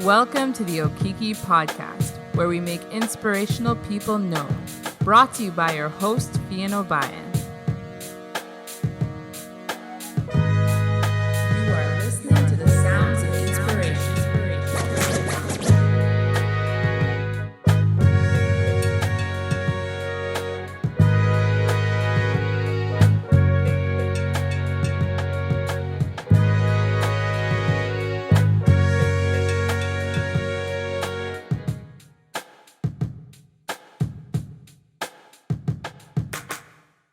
Welcome to the Okiki Podcast, where we make inspirational people known. Brought to you by your host, Toluwani Obayan. You are listening to the sounds of inspiration.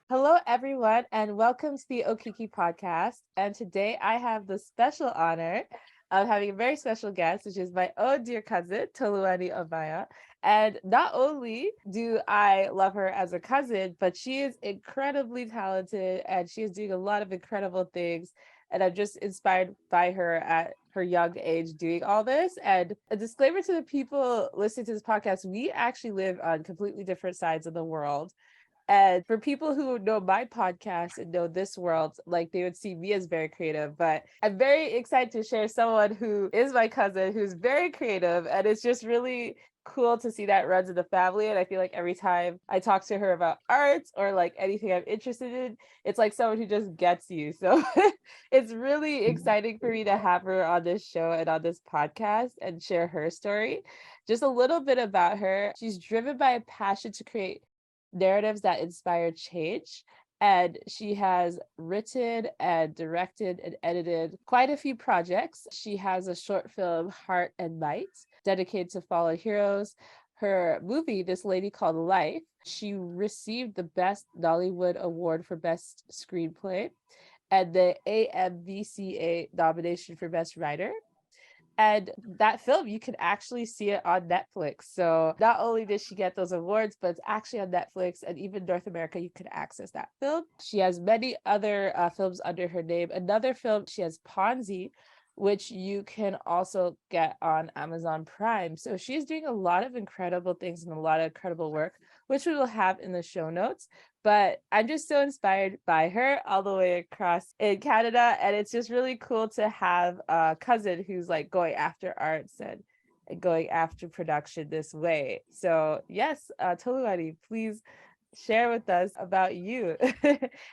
Hello, everyone, and welcome to the Okiki Podcast. And today I have the special honor of having a very special guest, which is my own dear cousin, Toluwani Obayan. And not only do I love her as a cousin, but she is incredibly talented and she is doing a lot of incredible things. And I'm just inspired by her at her young age doing all this. And a disclaimer to the people listening to this podcast, we actually live on completely different sides of the world. And for people who know my podcast and know this world, like they would see me as very creative, but I'm very excited to share someone who is my cousin, who's very creative. And it's just really cool to see that runs in the family. And I feel like every time I talk to her about art or like anything I'm interested in, it's like someone who just gets you. So it's really exciting for me to have her on this show and on this podcast and share her story. Just a little bit about her. She's driven by a passion to create narratives that inspire change. And she has written and directed and edited quite a few projects. She has a short film, Heart and Might, dedicated to fallen heroes. Her movie, This Lady Called Life, she received the Best Nollywood Award for Best Screenplay and the AMVCA nomination for Best Writer. And that film, you can actually see it on Netflix. So not only did she get those awards, but it's actually on Netflix, and even North America, you can access that film. She has many other films under her name. Another film, she has Ponzi, which you can also get on Amazon Prime. So she's doing a lot of incredible things and a lot of incredible work, which we will have in the show notes. But I'm just so inspired by her all the way across in Canada. And it's just really cool to have a cousin who's like going after arts and going after production this way. So yes, Toluwani, please share with us about you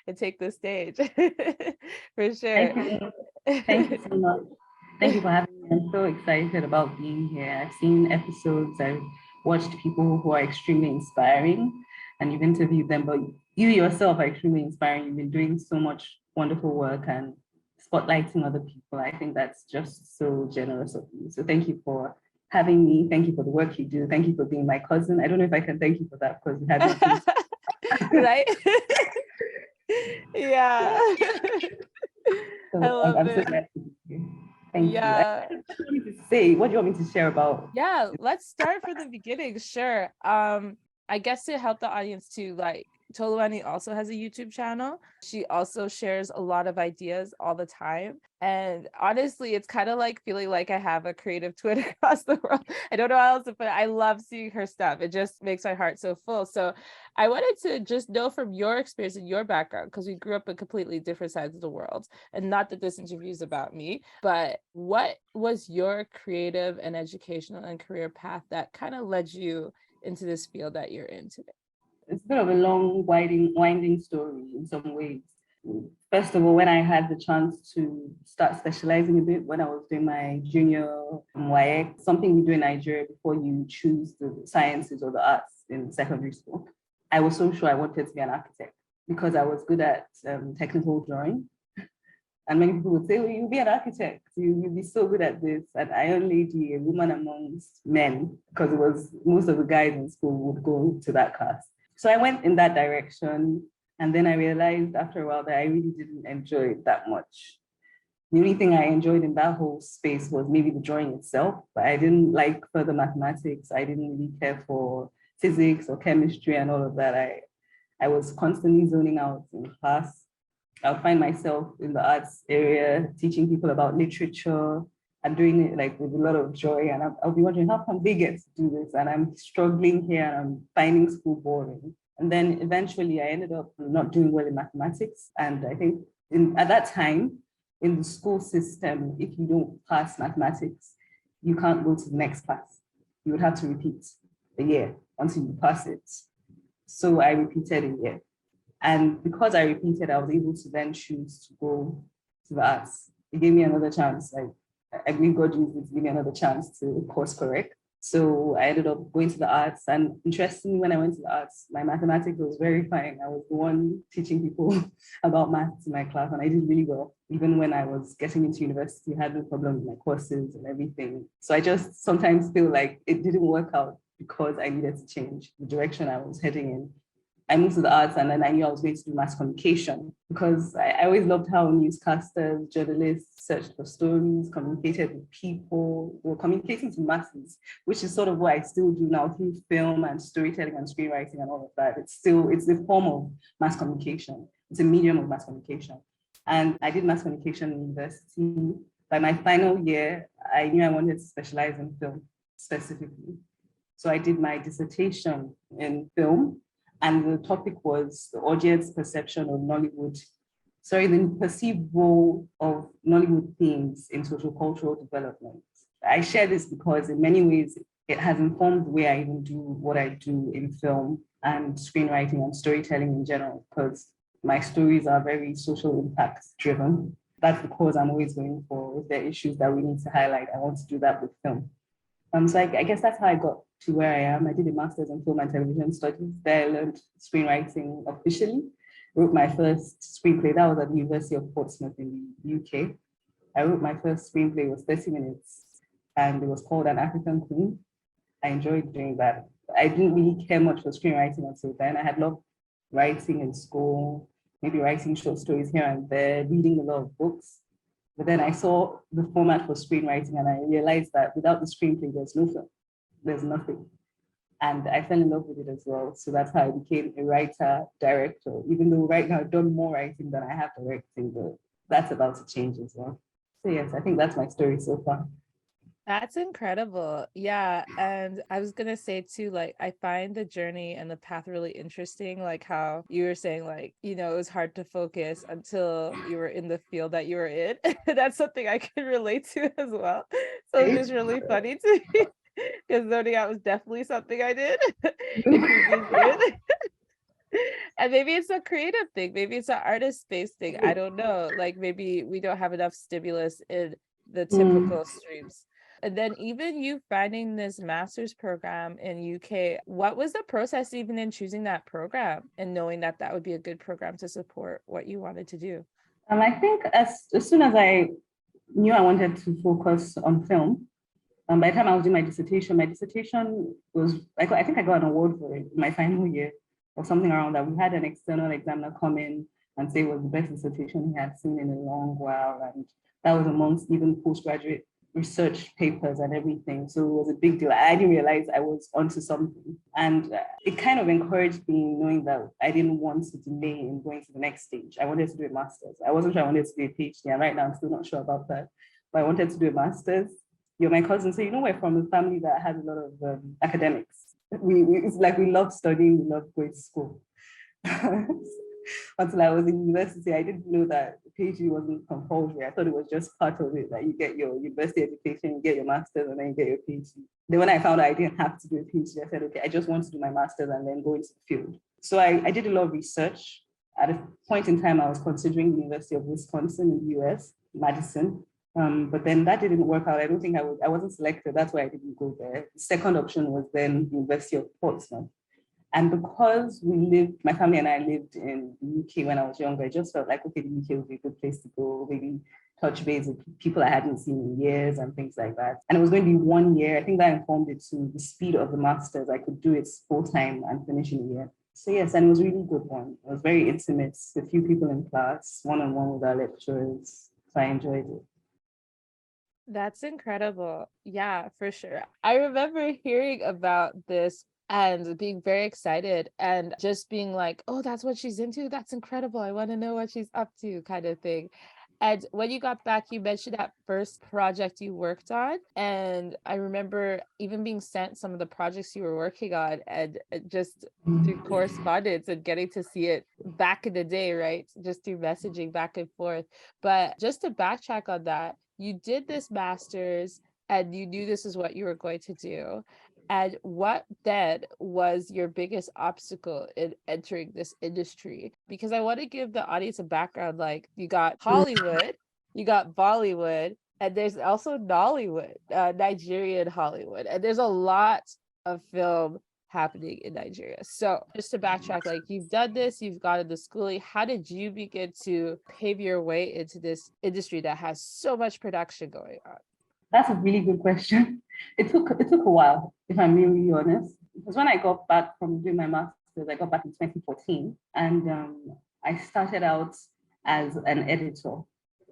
and take the stage for sure. Thank you so much. Thank you for having me. I'm so excited about being here. I've seen episodes, I've watched people who are extremely inspiring, and you've interviewed them, but you yourself are extremely inspiring. You've been doing so much wonderful work and spotlighting other people. I think that's just so generous of you. So thank you for having me. Thank you for the work you do. Thank you for being my cousin. I don't know if I can thank you for that because you had me. Right? Yeah. So I love I'm it. so glad to be here. Thank you. What do you want me to say? What do you want me to share about? Yeah, let's start from the beginning. Sure. I guess to help the audience too, like Toluwani also has a YouTube channel. She also shares a lot of ideas all the time. And honestly, it's kind of like feeling like I have a creative twin across the world. I don't know how else to put it. I love seeing her stuff. It just makes my heart so full. So I wanted to just know from your experience and your background, because we grew up in completely different sides of the world. And not that this interview is about me, but what was your creative and educational and career path that kind of led you into this field that you're in today? It's a bit of a long, winding story in some ways. First of all, when I had the chance to start specializing a bit, when I was doing my junior WAEC, something you do in Nigeria before you choose the sciences or the arts in secondary school, I was so sure I wanted to be an architect because I was good at technical drawing. And many people would say, well, you'll be an architect, you'll be so good at this. And Iron Lady, a woman amongst men, because it was most of the guys in school would go to that class. So I went in that direction. And then I realized after a while that I really didn't enjoy it that much. The only thing I enjoyed in that whole space was maybe the drawing itself, but I didn't like further mathematics. I didn't really care for physics or chemistry and all of that. I was constantly zoning out in class. I'll find myself in the arts area, teaching people about literature and doing it like with a lot of joy. And I'll be wondering, how come they get to do this? And I'm struggling here and I'm finding school boring. And then eventually I ended up not doing well in mathematics. And I think at that time, in the school system, if you don't pass mathematics, you can't go to the next class. You would have to repeat a year until you pass it. So I repeated a year. And because I repeated, I was able to then choose to go to the arts. It gave me another chance. Like, I believe God used it to give me another chance to course correct. So I ended up going to the arts. And interestingly, when I went to the arts, my mathematics was very fine. I was the one teaching people about maths in my class, and I did really well. Even when I was getting into university, I had no problem with my courses and everything. So I just sometimes feel like it didn't work out because I needed to change the direction I was heading in. I moved to the arts, and then I knew I was going to do mass communication because I always loved how newscasters, journalists searched for stories, communicated with people, or communicating to masses, which is sort of what I still do now through film and storytelling and screenwriting and all of that. It's a form of mass communication. It's a medium of mass communication. And I did mass communication in university. By my final year, I knew I wanted to specialize in film specifically. So I did my dissertation in film, and the topic was the audience perception of Nollywood, the perceived role of Nollywood themes in socio-cultural development. I share this because in many ways, it has informed the way I even do what I do in film and screenwriting and storytelling in general, because my stories are very social impact driven. That's the cause I'm always going for. If there are issues that we need to highlight, I want to do that with film. So I guess that's how I got to where I am. I did a master's in film and television studies. There I learned screenwriting officially. Wrote my first screenplay. That was at the University of Portsmouth in the UK. I wrote my first screenplay. It was 30 minutes, and it was called An African Queen. I enjoyed doing that. I didn't really care much for screenwriting until then. I had loved writing in school, maybe writing short stories here and there, reading a lot of books. But then I saw the format for screenwriting, and I realized that without the screenplay, there's no film, there's nothing. And I fell in love with it as well. So that's how I became a writer, director, even though right now I've done more writing than I have directing, but that's about to change as well. So yes, I think that's my story so far. That's incredible. Yeah. And I was going to say too, like, I find the journey and the path really interesting. Like how you were saying, like, it was hard to focus until you were in the field that you were in. That's something I can relate to as well. So it's just really funny to me because zoning out was definitely something I did in previous years. And maybe it's a creative thing. Maybe it's an artist-based thing. I don't know. Like maybe we don't have enough stimulus in the typical streams. And then even you finding this master's program in UK, what was the process even in choosing that program and knowing that that would be a good program to support what you wanted to do? I think as soon as I knew I wanted to focus on film, by the time I was doing my dissertation was, I think I got an award for it in my final year or something around that. We had an external examiner come in and say it was the best dissertation he had seen in a long while. And that was amongst even postgraduate research papers and everything. So it was a big deal. I didn't realize I was onto something. And it kind of encouraged me knowing that I didn't want to delay in going to the next stage. I wanted to do a master's. I wasn't sure I wanted to do a PhD. And right now I'm still not sure about that. But I wanted to do a master's. You're my cousin. So we're from a family that has a lot of academics. It's like we love studying, we love going to school. Until I was in university, I didn't know that PhD wasn't compulsory. I thought it was just part of it, that you get your university education, you get your master's, and then you get your PhD. Then when I found out I didn't have to do a PhD, I said, okay, I just want to do my master's and then go into the field. So I did a lot of research. At a point in time, I was considering the University of Wisconsin in the US, Madison. But then that didn't work out. I wasn't selected. That's why I didn't go there. The second option was then the University of Portsmouth. And because my family and I lived in the UK when I was younger, I just felt like, okay, the UK would be a good place to go, maybe touch base with people I hadn't seen in years and things like that. And it was going to be 1 year. I think that informed it to the speed of the master's. I could do it full time and finish in a year. So yes, and it was a really good one. It was very intimate, a few people in class, one-on-one with our lecturers. So I enjoyed it. That's incredible. Yeah, for sure. I remember hearing about this and being very excited and just being like, oh, that's what she's into. That's incredible. I want to know what she's up to, kind of thing. And when you got back, you mentioned that first project you worked on. And I remember even being sent some of the projects you were working on and just through correspondence and getting to see it back in the day, right? Just through messaging back and forth. But just to backtrack on that, you did this master's and you knew this is what you were going to do. And what then was your biggest obstacle in entering this industry? Because I want to give the audience a background. Like, you got Hollywood, you got Bollywood, and there's also Nollywood, Nigerian Hollywood. And there's a lot of film happening in Nigeria. So just to backtrack, like, you've done this, you've gone into schooling. How did you begin to pave your way into this industry that has so much production going on? That's a really good question. It took a while, if I'm really honest. Because when I got back from doing my master's, I got back in 2014, and I started out as an editor,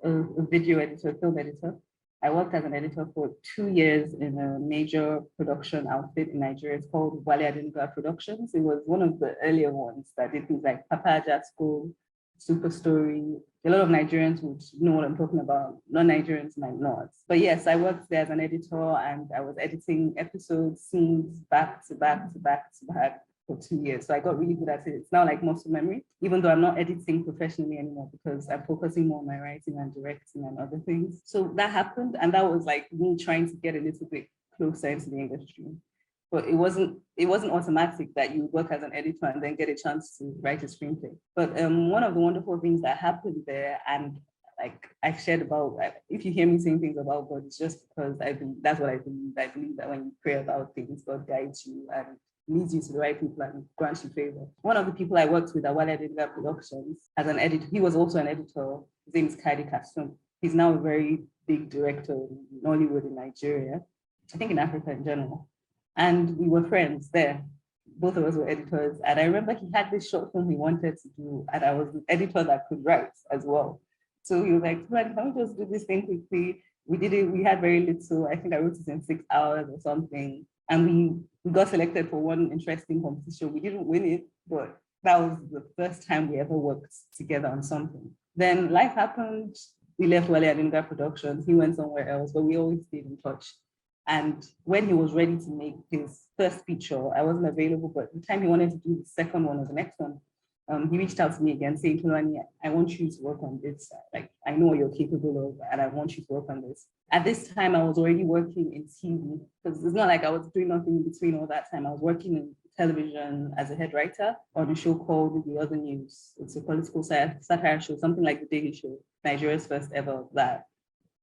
a video editor, a film editor. I worked as an editor for 2 years in a major production outfit in Nigeria. It's called Wale Adenuga Productions. It was one of the earlier ones that did things like Papa School, Super Story. A lot of Nigerians would know what I'm talking about. Non-Nigerians might not. But yes, I worked there as an editor, and I was editing episodes, scenes back to back to back to back for 2 years. So I got really good at it. It's now like muscle memory, even though I'm not editing professionally anymore because I'm focusing more on my writing and directing and other things. So that happened, and that was like me trying to get a little bit closer into the industry. But it wasn't automatic that you work as an editor and then get a chance to write a screenplay. But one of the wonderful things that happened there, and like I've shared about, if you hear me saying things about God, it's just because that's what I believe. I believe that when you pray about things, God guides you and leads you to the right people and grants you favor. One of the people I worked with at Wale Adenuga Productions as an editor, he was also an editor. His name is Kadi Kasum. He's now a very big director in Nollywood in Nigeria, I think in Africa in general. And we were friends there. Both of us were editors. And I remember he had this short film he wanted to do, and I was the editor that could write as well. So he was like, can we just do this thing quickly? We did it, we had very little. I think I wrote it in 6 hours or something. And we got selected for one interesting competition. We didn't win it, but that was the first time we ever worked together on something. Then life happened. We left Wale Adenuga Productions. He went somewhere else, but we always stayed in touch. And when he was ready to make his first feature, I wasn't available, but the time he wanted to do the second one or the next one, he reached out to me again saying, Toluwani, I want you to work on this. Like, I know what you're capable of, and I want you to work on this. At this time, I was already working in TV, because it's not like I was doing nothing in between all that time. I was working in television as a head writer on a show called The Other News. It's a political satire show, something like The Daily Show, Nigeria's first ever of that.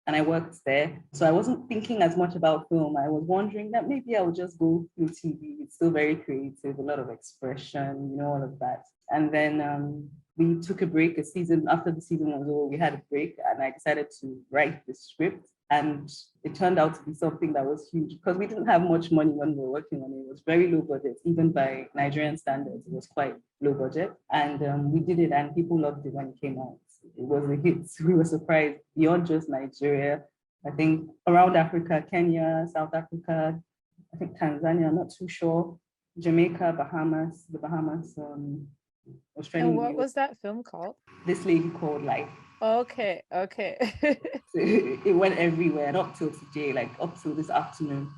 And I worked there. So I wasn't thinking as much about film. I was wondering that maybe I would just go through TV. It's still very creative, a lot of expression, all of that. And then we took a break, a season. After the season was over, we had a break, and I decided to write the script. And it turned out to be something that was huge because we didn't have much money when we were working on it. It was very low budget, even by Nigerian standards. It was quite low budget. And we did it, and people loved it when it came out. It was a hit. We were surprised beyond just Nigeria. I think around Africa, Kenya, South Africa, I think Tanzania, I'm not too sure, Jamaica, Bahamas, Australia. And what was that film called? This Lady Called Life. Okay. So it went everywhere, and up till today, like up till this afternoon,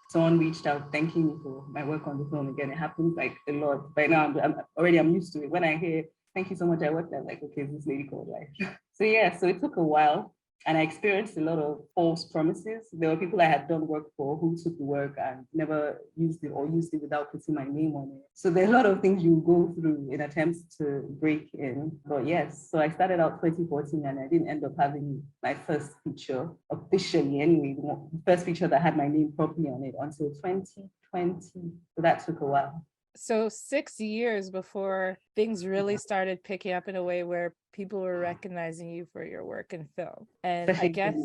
someone reached out thanking me for my work on the film again. It happens like a lot. By now, I'm used to it. When I hear, thank you so much, I worked there, like, okay, This Lady Called Life. So it took a while, and I experienced a lot of false promises. There were people I had done work for who took the work and never used it, or used it without putting my name on it. So there are a lot of things you go through in attempts to break in. But yes, so I started out 2014, and I didn't end up having my first feature officially anyway, the first feature that had my name properly on it until 2020. So that took a while. So 6 years before things really started picking up in a way where people were recognizing you for your work in film. And especially, I guess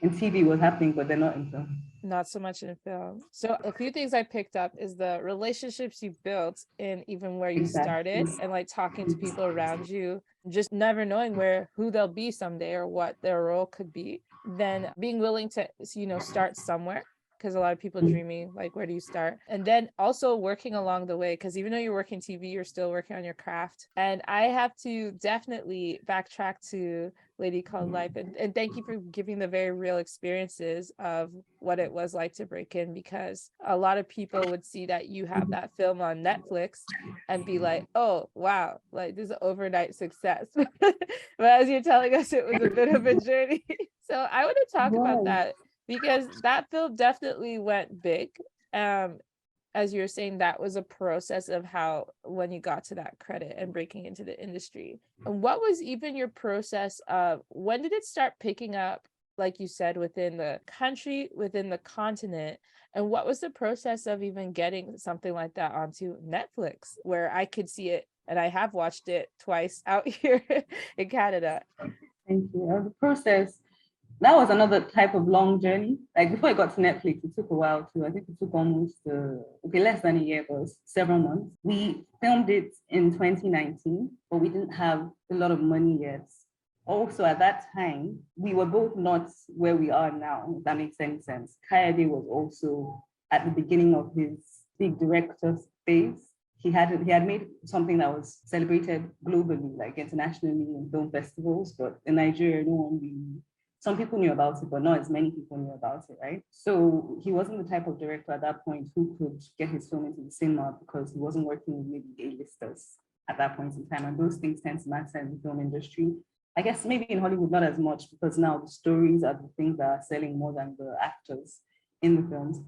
in TV was happening, but they're not in film. Not so much in film. So a few things I picked up is the relationships you built in even where you started, and like talking to people around you, just never knowing who they'll be someday or what their role could be. Then being willing to, start somewhere, because a lot of people dreaming, like, where do you start? And then also working along the way, because even though you're working TV, you're still working on your craft. And I have to definitely backtrack to Lady Called Life, and thank you for giving the very real experiences of what it was like to break in, because a lot of people would see that you have that film on Netflix and be like, oh wow, like, this is an overnight success. But as you're telling us, it was a bit of a journey. So I want to talk about that, because that film definitely went big. As you were saying, that was a process of how, when you got to that credit and breaking into the industry. And what was even your process of, when did it start picking up, like you said, within the country, within the continent? And what was the process of even getting something like that onto Netflix, where I could see it, and I have watched it twice out here in Canada? Thank you. The process, that was another type of long journey. Like before it got to Netflix, it took a while too. I think it took almost, less than a year, but several months. We filmed it in 2019, but we didn't have a lot of money yet. Also, at that time, we were both not where we are now, if that makes any sense. Kayode was also at the beginning of his big director phase. He had made something that was celebrated globally, like internationally in film festivals, but in Nigeria, no one really. Some people knew about it, but not as many people knew about it, right? So he wasn't the type of director at that point who could get his film into the cinema because he wasn't working with maybe A-listers at that point in time. And those things tend to matter in the film industry. I guess maybe in Hollywood, not as much, because now the stories are the things that are selling more than the actors in the films.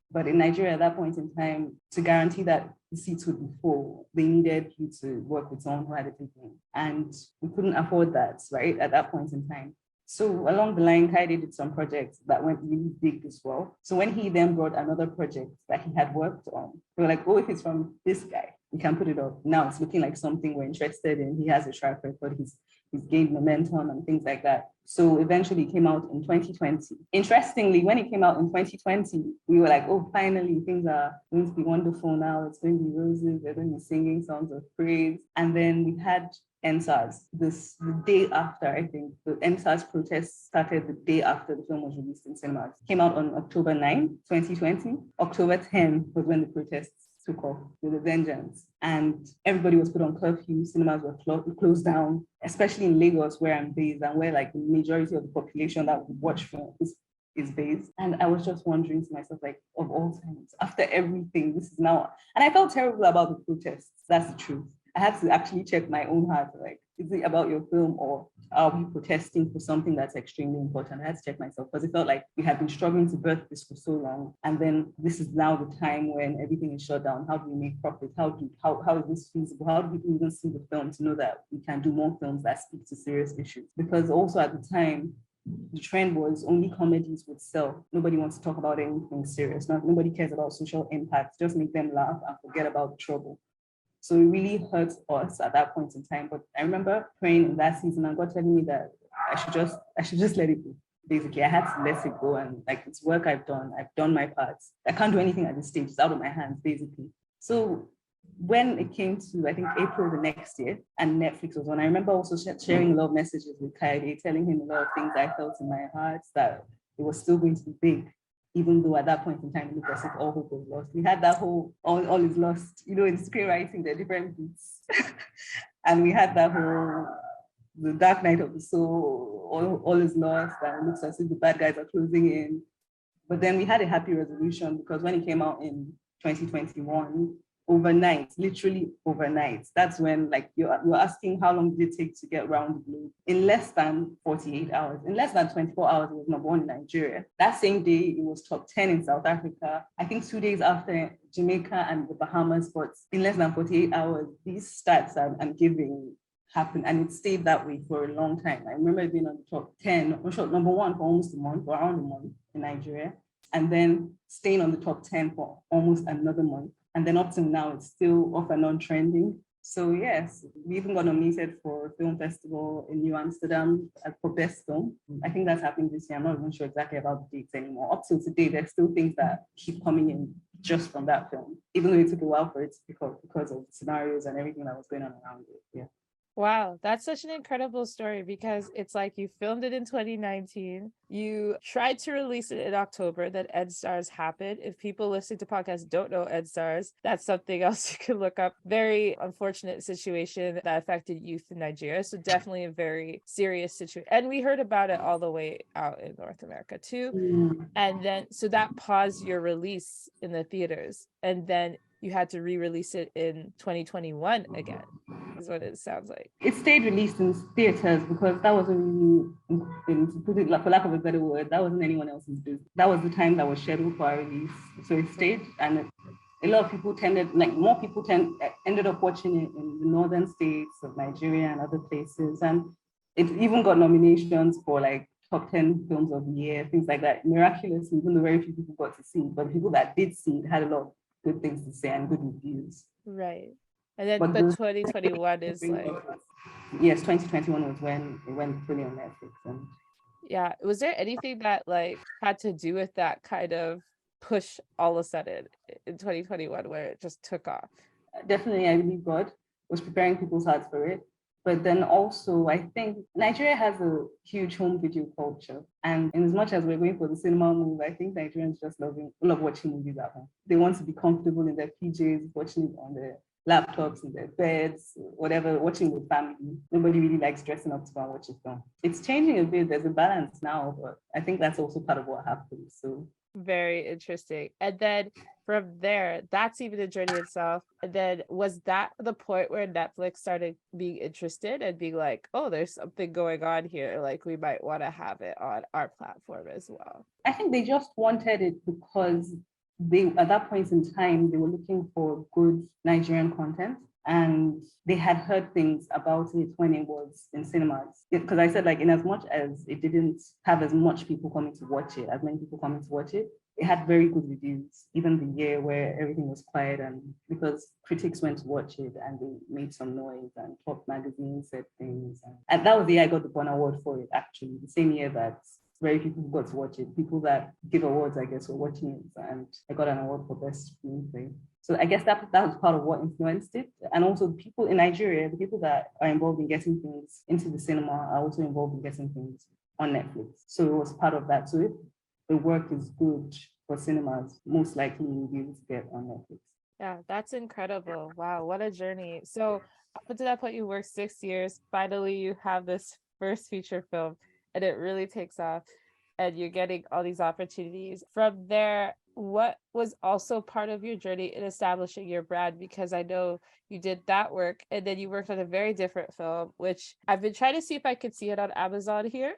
But in Nigeria, at that point in time, to guarantee that the seats would be full, they needed you to work with someone who had a degree. And we couldn't afford that, right, at that point in time. So along the line, Kaide did some projects that went really big as well. So when he then brought another project that he had worked on, we were like, oh, if it's from this guy, we can put it up. Now it's looking like something we're interested in. He has a track record, he's gained momentum and things like that. So eventually it came out in 2020. Interestingly, when it came out in 2020, we were like, oh, finally things are going to be wonderful now. It's going to be roses, they're going to be singing songs of praise. And then we had NSAS the day after. I think the NSAS protests started the day after the film was released in cinemas. It came out on October 9, 2020. October 10 was when the protests took off with a vengeance, and everybody was put on curfew. Cinemas were closed down, especially in Lagos, where I'm based, and where like the majority of the population that would watch film is based. And I was just wondering to myself, like, of all times, after everything, this is now. And I felt terrible about the protests. That's the truth. I had to actually check my own heart, like, is it about your film, or are we protesting for something that's extremely important? I had to check myself, because it felt like we had been struggling to birth this for so long. And then this is now the time when everything is shut down. How do we make profit? How is this feasible? How do people even see the film to know that we can do more films that speak to serious issues? Because also at the time, the trend was only comedies would sell. Nobody wants to talk about anything serious. Nobody cares about social impact. Just make them laugh and forget about the trouble. So it really hurt us at that point in time. But I remember praying in that season and God telling me that I should just let it go. Basically, I had to let it go, and like, it's work I've done my parts. I can't do anything at this stage. It's out of my hands, basically. So when it came to, I think, April the next year, and Netflix was on, I remember also sharing a lot of messages with Kaide, telling him a lot of things I felt in my heart, that it was still going to be big, even though at that point in time, it looked as if all hope was lost. We had that whole, all is lost, in screenwriting, there are different beats. And we had that whole, the dark night of the soul, all is lost, and it looks as if the bad guys are closing in. But then we had a happy resolution, because when it came out in 2021, overnight, literally overnight, that's when, like, you're asking how long did it take to get around the globe? In less than 48 hours, in less than 24 hours, it was #1 in Nigeria. That same day, it was top 10 in South Africa. I think 2 days after, Jamaica and the Bahamas. But in less than 48 hours, these stats I'm giving happened, and it stayed that way for a long time. I remember being on the top 10, #1 for almost a month, for around a month in Nigeria, and then staying on the top 10 for almost another month. And then up to now, it's still off and on trending. So yes, we even got nominated for a film festival in New Amsterdam for Best Film. I think that's happening this year. I'm not even sure exactly about the dates anymore. Up till today, there's still things that keep coming in just from that film, even though it took a while for it to pick up because of scenarios and everything that was going on around it. Yeah. Wow, that's such an incredible story, because it's like you filmed it in 2019, you tried to release it in October, that EdStars happened. If people listening to podcasts don't know EdStars, that's something else you can look up. Very unfortunate situation that affected youth in Nigeria. So definitely a very serious situation. And we heard about it all the way out in North America too. Mm. And then, so that paused your release in the theaters. And then you had to re-release it in 2021 again. is what it sounds like. It stayed released in theaters because that wasn't really, to put it for lack of a better word, that wasn't anyone else's business. That was the time that was scheduled for our release. So it stayed, and a lot of people more people ended up watching it in the northern states of Nigeria and other places. And it even got nominations for like top 10 films of the year, things like that. Miraculously, even though very few people got to see it, but the people that did see it had a lot of good things to say and good reviews. Right. And then, But but 2021 is like, yes, 2021 was when it went fully on Netflix. And yeah. Was there anything that like had to do with that kind of push all of a sudden in 2021 where it just took off? definitely, I believe God was preparing people's hearts for it. But then also, I think Nigeria has a huge home video culture. And in as much as we're going for the cinema move, I think Nigerians just love watching movies at home. They want to be comfortable in their PJs, watching it on their laptops, in their beds, whatever, watching with family. Nobody really likes dressing up to go and watch a film. It's changing a bit. There's a balance now, but I think that's also part of what happens. So very interesting. And then from there, that's even a journey itself. And then was that the point where Netflix started being interested and being like, oh, there's something going on here, like we might want to have it on our platform as well? I think they just wanted it because at that point in time, they were looking for good Nigerian content. And they had heard things about it when it was in cinemas. Because I said, like, in as much as it didn't have as much people coming to watch it, as many people coming to watch it, it had very good reviews, even the year where everything was quiet, and because critics went to watch it and they made some noise and Top Magazine said things. And that was the year I got the Bon Award for it, actually, the same year that very few people got to watch it. People that give awards, I guess, were watching it, and I got an award for best screenplay. So I guess that was part of what influenced it. And also the people in Nigeria, the people that are involved in getting things into the cinema are also involved in getting things on Netflix. So it was part of that. So if the work is good for cinemas, most likely you'll be able to get on Netflix. Yeah, that's incredible. Wow, what a journey. So up until that point, you worked 6 years. Finally, you have this first feature film and it really takes off and you're getting all these opportunities. From there, what was also part of your journey in establishing your brand? Because I know you did that work and then you worked on a very different film, which I've been trying to see if I could see it on Amazon here.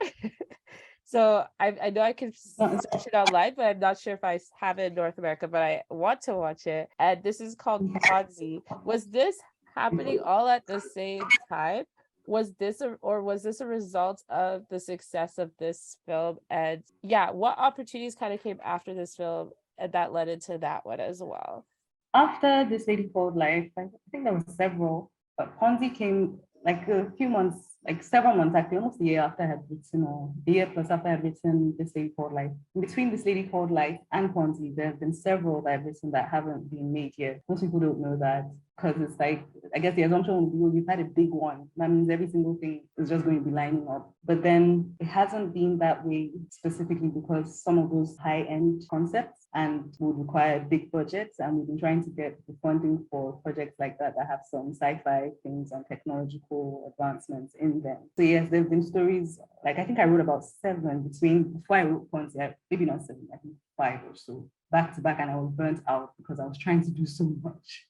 So I know I can search it online, but I'm not sure if I have it in North America, but I want to watch it. And this is called Ponzi. Was this happening all at the same time? Was this a result of the success of this film? And yeah, what opportunities kind of came after this film and that led into that one as well? After This Lady Called Life, I think there were several, but Ponzi came like a few months, like several months actually, almost a year after I had written, or a year plus after I had written This Lady Called Life. In between This Lady Called Life and Ponzi, there have been several that I've written that haven't been made yet. Most people don't know that because it's like, I guess the assumption would be, well, you've had a big one. That means every single thing is just going to be lining up. But then it hasn't been that way specifically because some of those high-end concepts and would require big budgets. And we've been trying to get the funding for projects like that that have some sci-fi things and technological advancements in them. So yes, there have been stories, like I think I wrote about 7 before I wrote Ponzi, maybe not 7, I think 5 or so, back to back, and I was burnt out because I was trying to do so much.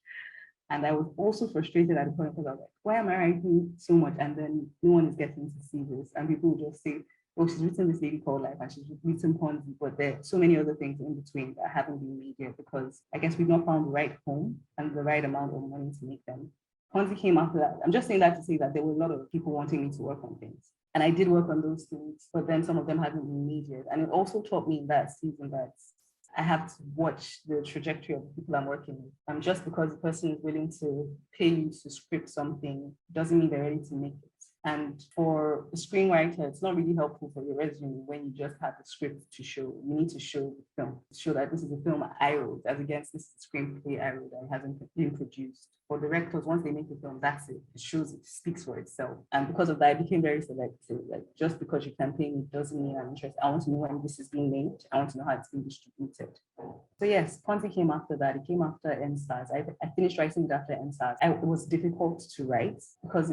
And I was also frustrated at the point because I was like, why am I writing so much and then no one is getting to see this? And people would just say, oh, she's written This Lady Called Life and she's written Ponzi, but there are so many other things in between that haven't been made yet because I guess we've not found the right home and the right amount of money to make them. Ponzi came after that. I'm just saying that to say that there were a lot of people wanting me to work on things. And I did work on those things, but then some of them hadn't been made yet. And it also taught me in that season that I have to watch the trajectory of the people I'm working with. And just because the person is willing to pay you to script something doesn't mean they're ready to make it. And for a screenwriter, it's not really helpful for your resume when you just have the script to show. You need to show the film, show that this is a film I wrote, as against this screenplay I wrote that hasn't been produced. For directors, once they make a film, that's it. It shows, it speaks for itself. And because of that, I became very selective. Like, just because you can pay me doesn't mean I'm interested. I want to know when this is being made. I want to know how it's being distributed. So yes, Ponzi came after that. It came after NSTARS. I finished writing it after NSTARS. It was difficult to write because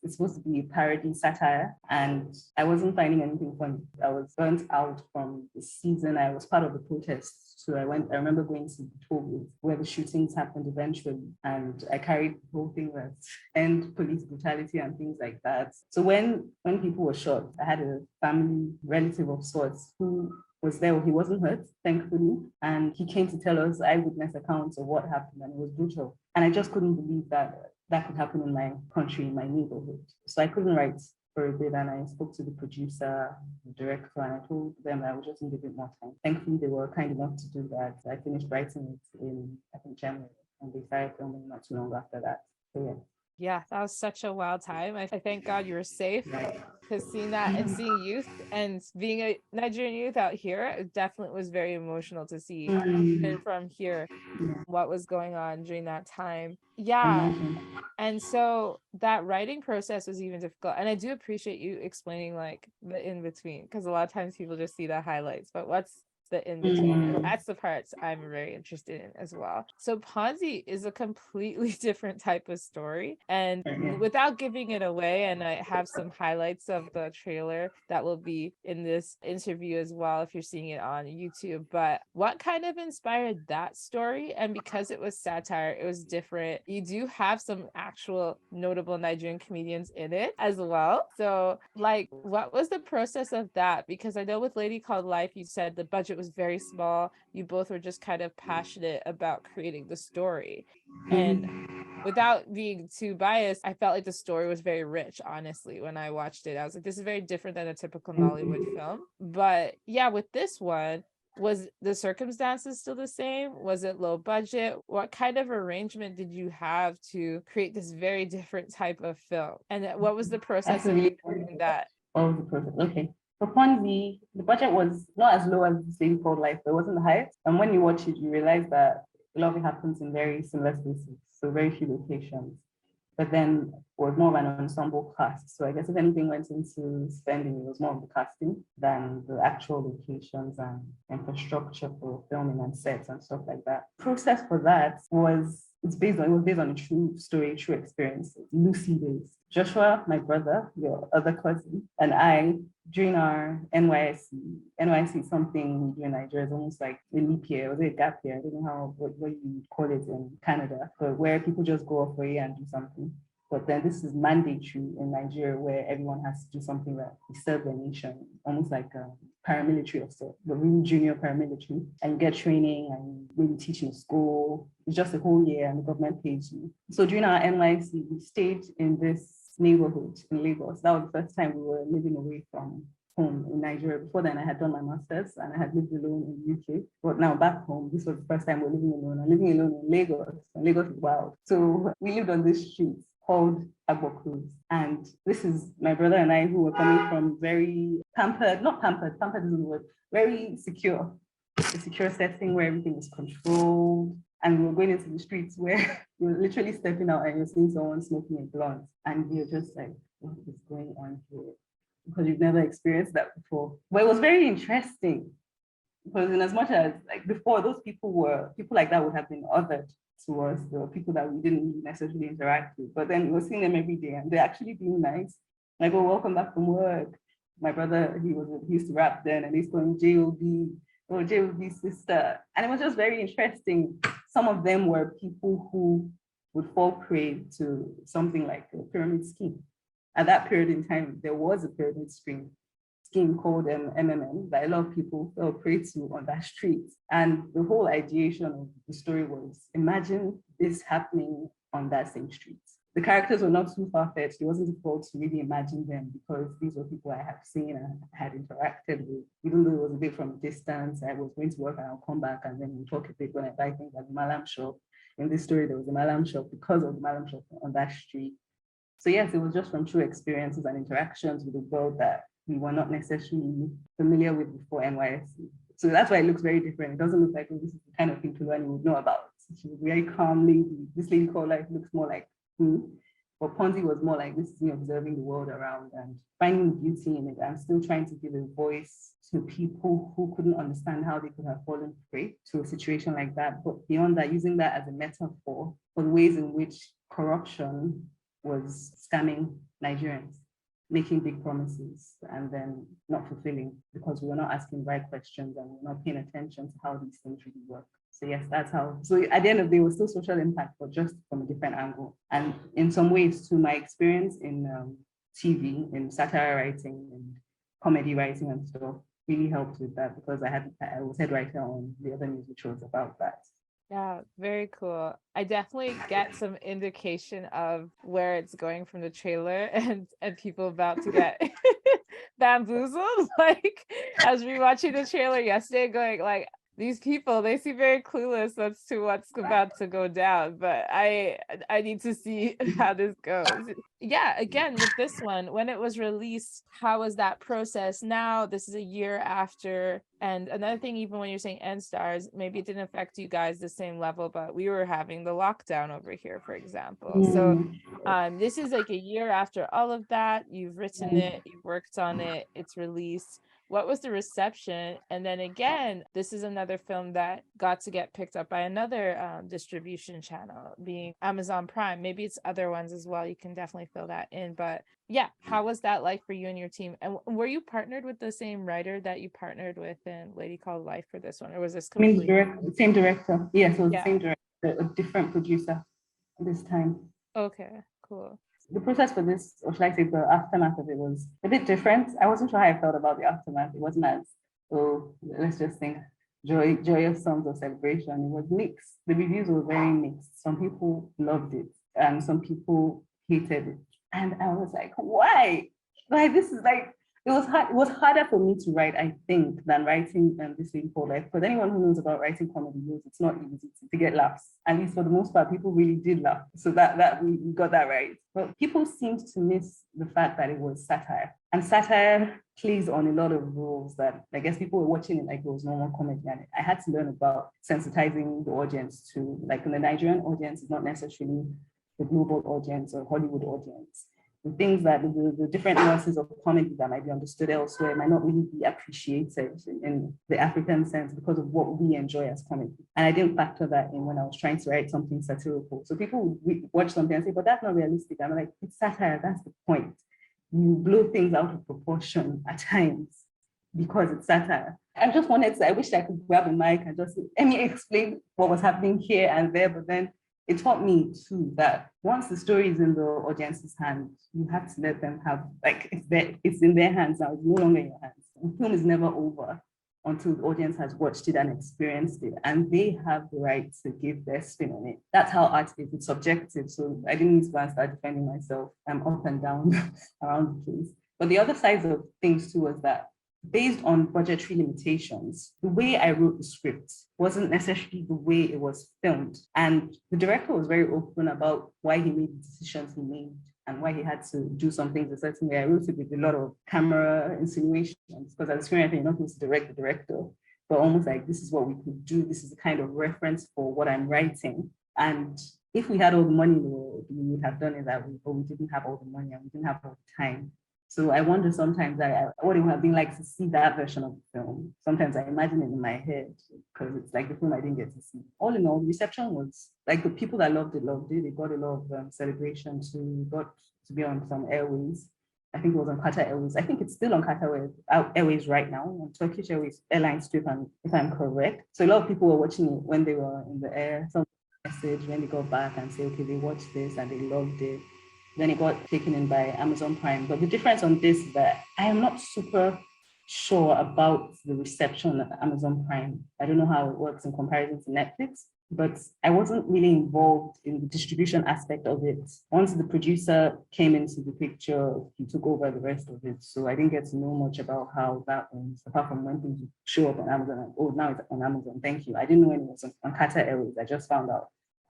it's supposed to be a parody satire, and I wasn't finding anything funny. I was burnt out from the season. I was part of the protests. So I remember going to the Togo where the shootings happened eventually, and I carried the whole thing that end police brutality and things like that. So when people were shot, I had a family relative of sorts who was there. He wasn't hurt, thankfully, and he came to tell us eyewitness accounts of what happened, and it was brutal. And I just couldn't believe that that could happen in my country, in my neighborhood. So I couldn't write for a bit, and I spoke to the producer, the director, and I told them I would just need a bit more time. Thankfully, they were kind enough to do that. I finished writing it in, I think, January, and they started filming not too long after that. So yeah. Yeah, that was such a wild time. I thank God you were safe, Right. because seeing that and seeing youth and being a Nigerian youth out here, it definitely was very emotional to see even from here what was going on during that time. Yeah. And so that writing process was even difficult. And I do appreciate you explaining like the in between, because a lot of times people just see the highlights, but what's the in between? That's the parts I'm very interested in as well. So Ponzi is a completely different type of story, and without giving it away, and I have some highlights of the trailer that will be in this interview as well if you're seeing it on YouTube. But what kind of inspired that story? And because it was satire, it was different. You do have some actual notable Nigerian comedians in it as well. So like, what was the process of that? Because I know with Lady Called Life, you said the budget was very small. You both were just kind of passionate about creating the story. And without being too biased, I felt like the story was very rich, honestly. When I watched it, I was like, this is very different than a typical Nollywood film. But yeah, with this one, was the circumstances still the same? Was it low budget? What kind of arrangement did you have to create this very different type of film? And what was the process of doing that? What was the process? Okay. For Ponzi, the budget was not as low as this Lady Called Life, but it wasn't the highest. And when you watch it, you realize that a lot of it happens in very similar spaces, so very few locations. But then it was more of an ensemble cast. So I guess if anything went into spending, it was more of the casting than the actual locations and infrastructure for filming and sets and stuff like that. Process for that was based on a true story, true experience, loosely based. Joshua, my brother, your other cousin, and I, during our NYC is something we do in Nigeria. It's almost like a leap year, or a gap year. I don't know what you call it in Canada, but where people just go off for a year and do something. But then this is mandatory in Nigeria, where everyone has to do something that we serve the nation, almost like a paramilitary of sorts, but really junior paramilitary. And you get training and maybe teach in school. It's just a whole year and the government pays you. So during our NYC, we stayed in this neighborhood in Lagos. That was the first time we were living away from home in Nigeria. Before then, I had done my master's and I had lived alone in the UK. But now back home, this was the first time we're living alone. I'm living alone in Lagos, and Lagos is wild. So we lived on this street called Agbo Cruz. And this is my brother and I, who were coming from very pampered isn't the word, very secure, a secure setting where everything is controlled. And we were going into the streets where you're literally stepping out and you're seeing someone smoking a blunt. And you're just like, what is going on here? Because you've never experienced that before. But it was very interesting. Because in as much as like before, those people like that would have been othered to us. There were people that we didn't necessarily interact with. But then we're seeing them every day and they're actually being nice. Like, oh, welcome back from work. My brother, he used to rap then, and he's going J.O.B. Oh, J.O.B.'s sister. And it was just very interesting. Some of them were people who would fall prey to something like a pyramid scheme. At that period in time, there was a pyramid scheme called MMM that a lot of people fell prey to on that street. And the whole ideation of the story was, imagine this happening on that same street. The characters were not too far-fetched. It wasn't difficult to really imagine them because these were people I had seen and had interacted with. Even though it was a bit from a distance, I was going to work and I'll come back and then we'll talk a bit when I buy things at the Malam shop. In this story, there was a Malam shop because of the Malam shop on that street. So yes, it was just from true experiences and interactions with the world that we were not necessarily familiar with before NYSC. So that's why it looks very different. It doesn't look like, oh, this is the kind of thing Toluwani would know about. She was a very calm lady. This Lady Called Life looks more like me. But Ponzi was more like, this is me observing the world around and finding beauty in it and still trying to give a voice to people who couldn't understand how they could have fallen prey to a situation like that. But beyond that, using that as a metaphor for the ways in which corruption was scamming Nigerians. making big promises and then not fulfilling because we were not asking the right questions and we were not paying attention to how these things really work. So yes, that's how. So at the end of the day, it was still social impact, but just from a different angle. And in some ways, too, my experience in TV, in satire writing and comedy writing and stuff, really helped with that because I was head writer on the other news, which was about that. Yeah, very cool. I definitely get some indication of where it's going from the trailer and people about to get bamboozled. Like, I was rewatching the trailer yesterday, going like, these people, they seem very clueless as to what's about to go down, but I need to see how this goes. Yeah, again, with this one, when it was released, how was that process? Now, this is a year after. And another thing, even when you're saying end stars, maybe it didn't affect you guys the same level, but we were having the lockdown over here, for example. So this is like a year after all of that. You've written it, you've worked on it, it's released. What was the reception? And then again, this is another film that got to get picked up by another distribution channel, being Amazon Prime. Maybe it's other ones as well. You can definitely fill that in. But yeah, how was that like for you and your team? And were you partnered with the same writer that you partnered with in Lady Called Life for this one? Or was this completely... Same director. Yes, it was the same director, a different producer this time. Okay, cool. The process for this, or should I say the aftermath of it, was a bit different. I wasn't sure how I felt about the aftermath. It wasn't as, oh, let's just think joyous songs of celebration. It was mixed. The reviews were very mixed. Some people loved it and some people hated it. And I was like, why? Like, this is like, it was hard. It was harder for me to write, I think, than writing this thing called life. Because anyone who knows about writing comedy knows it's not easy to get laughs. At least for the most part, people really did laugh. So that we got that right. But people seemed to miss the fact that it was satire. And satire plays on a lot of roles that I guess people were watching it like it was normal comedy. And I had to learn about sensitizing the audience to, like, the Nigerian audience is not necessarily the global audience or Hollywood audience. The things that the different nuances of comedy that might be understood elsewhere might not really be appreciated in the African sense because of what we enjoy as comedy. And I didn't factor that in when I was trying to write something satirical. So people would watch something and say, but that's not realistic. I'm like, it's satire, that's the point. You blow things out of proportion at times because it's satire. I wish I could grab a mic and just let me explain what was happening here and there, but then it taught me too that once the story is in the audience's hands, you have to let them have, like, it's in their hands now, it's no longer in your hands. The film is never over until the audience has watched it and experienced it, and they have the right to give their spin on it. That's how art is, it's subjective, so I didn't need to go and start defending myself. I'm up and down around the place. But the other sides of things too was that based on budgetary limitations, the way I wrote the script wasn't necessarily the way it was filmed. And the director was very open about why he made the decisions he made and why he had to do some things a certain way. I wrote it with a lot of camera insinuations because as a screenwriter, you're not supposed to direct the director, but almost like, this is what we could do. This is the kind of reference for what I'm writing. And if we had all the money in the world, we would have done it that way, but we didn't have all the money and we didn't have all the time. So I wonder sometimes what it would have been like to see that version of the film. Sometimes I imagine it in my head because it's like the film I didn't get to see. All in all, the reception was like, the people that loved it, loved it. It got a lot of celebration too. We got to be on some airways. I think it was on Qatar Airways. I think it's still on Qatar Airways right now, on Turkish Airways Airlines too, if I'm correct. So a lot of people were watching it when they were in the air. Some message when they got back and say, okay, they watched this and they loved it. Then it got taken in by Amazon Prime. But the difference on this is that I am not super sure about the reception of Amazon Prime. I don't know how it works in comparison to Netflix, but I wasn't really involved in the distribution aspect of it. Once the producer came into the picture, he took over the rest of it. So I didn't get to know much about how that went, apart from when things show up on Amazon. And, oh, now it's on Amazon, thank you. I didn't know when it was on Qatar Airways. I just found out.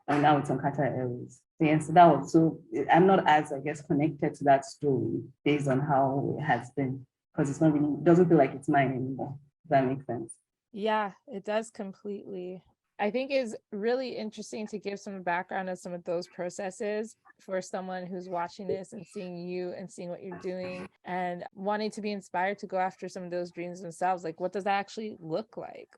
And now it's on Qatar Airways. Yeah, so that was, so I'm not as, I guess, connected to that story based on how it has been, because it's not really, it doesn't feel like it's mine anymore. Does that make sense? Yeah, it does completely. I think it's really interesting to give some background of some of those processes for someone who's watching this and seeing you and seeing what you're doing and wanting to be inspired to go after some of those dreams themselves. Like, what does that actually look like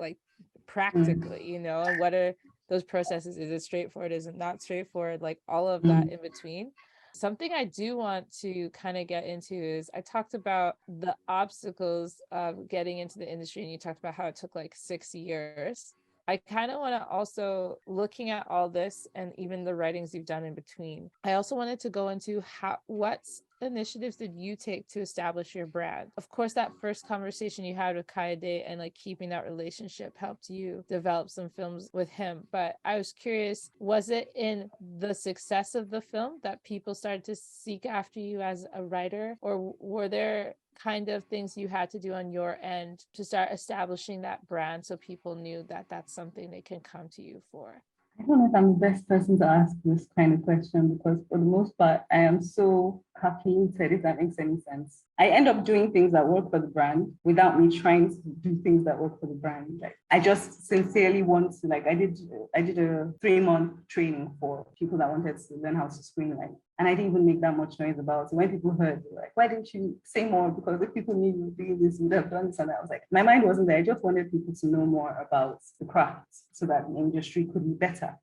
practically, you know, and what are those processes? Is it straightforward? Is it not straightforward? Like all of that in between. something I do want to kind of get into is I talked about the obstacles of getting into the industry, and you talked about how it took like 6 years. I kind of want to also, looking at all this and even the writings you've done in between, I also wanted to go into what initiatives did you take to establish your brand? Of course, that first conversation you had with Kaede and like keeping that relationship helped you develop some films with him. But I was curious, was it in the success of the film that people started to seek after you as a writer, or were there kind of things you had to do on your end to start establishing that brand so people knew that that's something they can come to you for? I don't know if I'm the best person to ask this kind of question because for the most part, I am so calculated, if that makes any sense. I end up doing things that work for the brand without me trying to do things that work for the brand. Like I just sincerely want to, like I did a 3-month training for people that wanted to learn how to screenwrite. And I didn't even make that much noise about it. When people heard, they were like, why didn't you say more? Because if people knew you were doing this, you would have done this. And I was like, my mind wasn't there. I just wanted people to know more about the craft so that the industry could be better.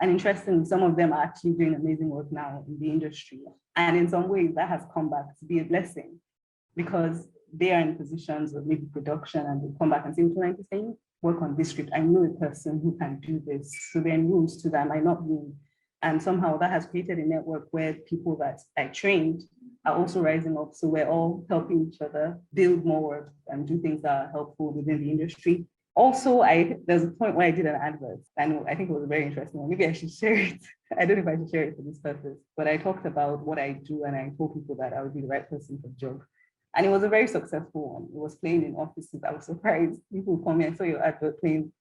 And interestingly, some of them are actually doing amazing work now in the industry. And in some ways, that has come back to be a blessing because they are in positions of maybe production and they come back and say, would you like to say, work on this script? I know a person who can do this. So there are rules to that might not be. And somehow that has created a network where people that I trained are also rising up. So we're all helping each other build more work and do things that are helpful within the industry. Also, there's a point where I did an advert, and I think it was very interesting. Maybe I should share it. I don't know if I should share it for this purpose, but I talked about what I do, and I told people that I would be the right person for the job. And it was a very successful one. It was playing in offices. I was surprised. People would come in, I saw your advert playing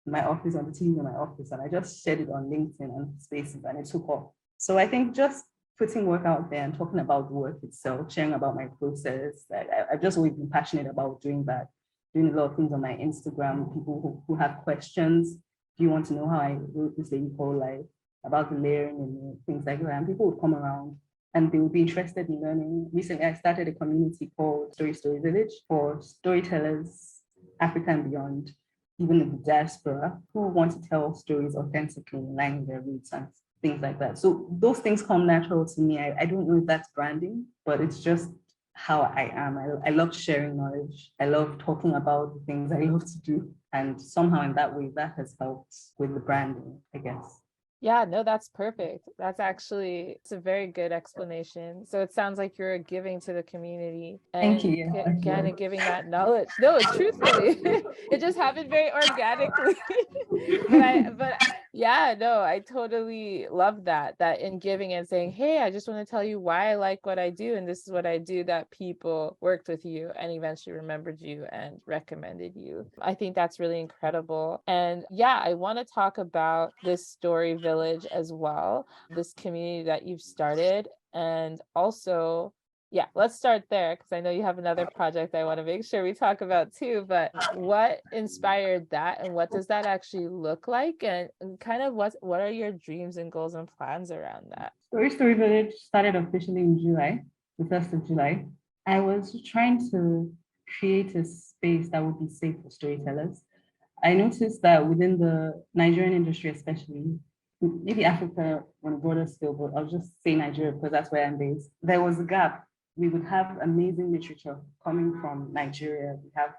in my office, on the TV in my office, and I just shared it on LinkedIn and Spaces, and it took off. So I think just putting work out there and talking about the work itself, sharing about my process, I've just always been passionate about doing that. Doing a lot of things on my Instagram, people who have questions. Do you want to know how I wrote this lady called life, about the layering and things like that? And people would come around and they would be interested in learning. Recently, I started a community called Story Village for storytellers, Africa and beyond, even in the diaspora, who want to tell stories authentically in line with their roots and things like that. So those things come natural to me. I don't know if that's branding, but it's just how I am. I love sharing knowledge. I love talking about the things I love to do. And somehow in that way, that has helped with the branding, I guess. Yeah, no, that's perfect. It's a very good explanation. So it sounds like you're giving to the community and Thank you. Yeah, kind of giving that knowledge. No, truthfully, it just happened very organically. but yeah, no, I totally love that in giving and saying, hey, I just want to tell you why I like what I do. And this is what I do, that people worked with you and eventually remembered you and recommended you. I think that's really incredible. And yeah, I want to talk about this Story Village as well, this community that you've started. And also, yeah, let's start there because I know you have another project I want to make sure we talk about too. But what inspired that, and what does that actually look like, and kind of what are your dreams and goals and plans around that? Story Village started officially in July, the 1st of July. I was trying to create a space that would be safe for storytellers. I noticed that within the Nigerian industry, especially, maybe Africa on a broader scale, but I'll just say Nigeria because that's where I'm based. There was a gap. We would have amazing literature coming from Nigeria. We have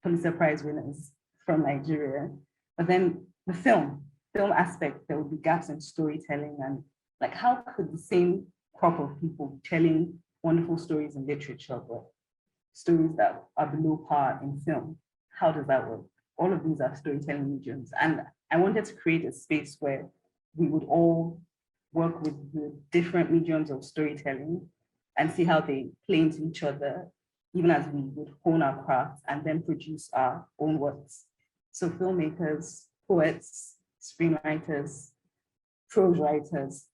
Pulitzer Prize winners from Nigeria. But then the film aspect, there would be gaps in storytelling, and like how could the same crop of people be telling wonderful stories in literature, but stories that are below par in film? How does that work? All of these are storytelling mediums. And I wanted to create a space where we would all work with the different mediums of storytelling and see how they play into each other, even as we would hone our craft and then produce our own works. So filmmakers, poets, screenwriters, prose writers,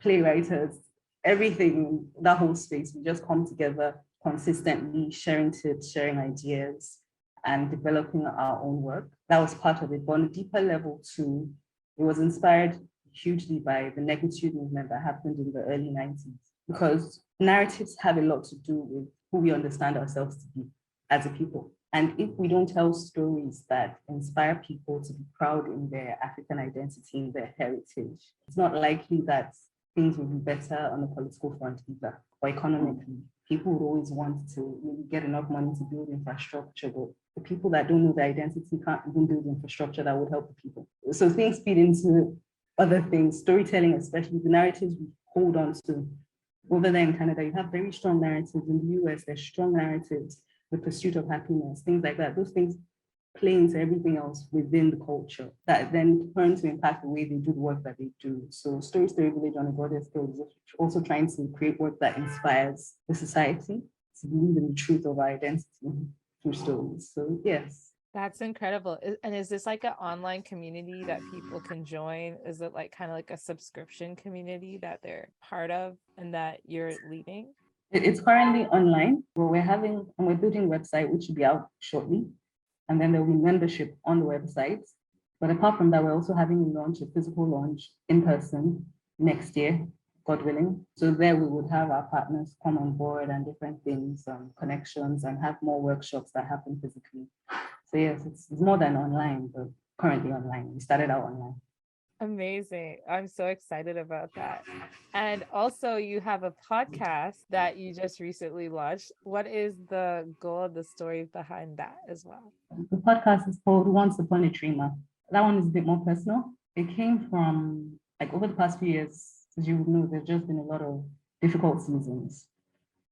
playwriters, everything, that whole space, we just come together consistently, sharing tips, sharing ideas, and developing our own work. That was part of it. But on a deeper level too, it was inspired hugely by the negritude movement that happened in the early 90s, because narratives have a lot to do with who we understand ourselves to be as a people. And if we don't tell stories that inspire people to be proud in their African identity, in their heritage, it's not likely that things would be better on the political front either, or economically. People would always want to really get enough money to build infrastructure, but the people that don't know their identity can't even build infrastructure that would help the people. So things feed into other things, storytelling, especially the narratives we hold on to. Over there in Canada, you have very strong narratives. In the US, there's strong narratives, the pursuit of happiness, things like that. Those things play into everything else within the culture that then turn to impact the way they do the work that they do. So Story Village on a Broader scale is also trying to create work that inspires the society to believe in the truth of our identity through stories. So yes. That's incredible. And is this like an online community that people can join? Is it like kind of like a subscription community that they're part of and that you're leading? It's currently online, but we're building a website, which should be out shortly. And then there will be membership on the website. But apart from that, we're also having a physical launch in person next year, God willing. So there we would have our partners come on board and different things, connections, and have more workshops that happen physically. So yes, it's more than online, but currently online. We started out online. Amazing. I'm so excited about that. And also you have a podcast that you just recently launched. What is the goal of the story behind that as well? The podcast is called Once Upon a Dreamer. That one is a bit more personal. It came from, like, over the past few years, as you would know, there's just been a lot of difficult seasons.